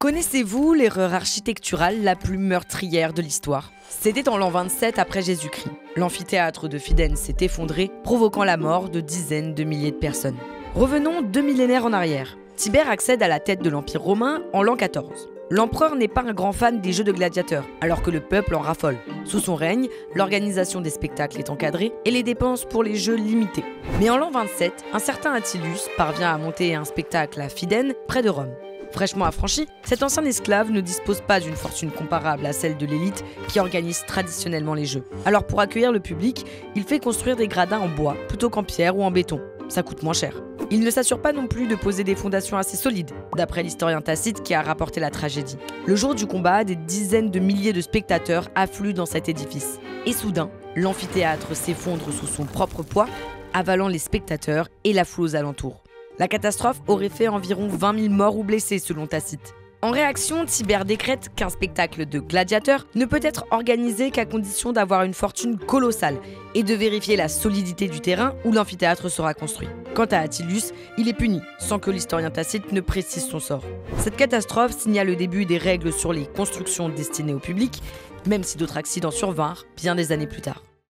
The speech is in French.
Connaissez-vous l'erreur architecturale la plus meurtrière de l'histoire? C'était en l'an 27 après Jésus-Christ. L'amphithéâtre de Fidène s'est effondré, provoquant la mort de dizaines de milliers de personnes. Revenons 2 millénaires en arrière. Tibère accède à la tête de l'Empire romain en l'an 14. L'empereur n'est pas un grand fan des jeux de gladiateurs, alors que le peuple en raffole. Sous son règne, l'organisation des spectacles est encadrée et les dépenses pour les jeux limitées. Mais en l'an 27, un certain Attilius parvient à monter un spectacle à Fidène, près de Rome. Fraîchement affranchi, cet ancien esclave ne dispose pas d'une fortune comparable à celle de l'élite qui organise traditionnellement les jeux. Alors pour accueillir le public, il fait construire des gradins en bois plutôt qu'en pierre ou en béton. Ça coûte moins cher. Il ne s'assure pas non plus de poser des fondations assez solides, d'après l'historien Tacite qui a rapporté la tragédie. Le jour du combat, des dizaines de milliers de spectateurs affluent dans cet édifice. Et soudain, l'amphithéâtre s'effondre sous son propre poids, avalant les spectateurs et la foule aux alentours. La catastrophe aurait fait environ 20 000 morts ou blessés selon Tacite. En réaction, Tibère décrète qu'un spectacle de gladiateurs ne peut être organisé qu'à condition d'avoir une fortune colossale et de vérifier la solidité du terrain où l'amphithéâtre sera construit. Quant à Attilius, il est puni, sans que l'historien Tacite ne précise son sort. Cette catastrophe signale le début des règles sur les constructions destinées au public, même si d'autres accidents survinrent bien des années plus tard.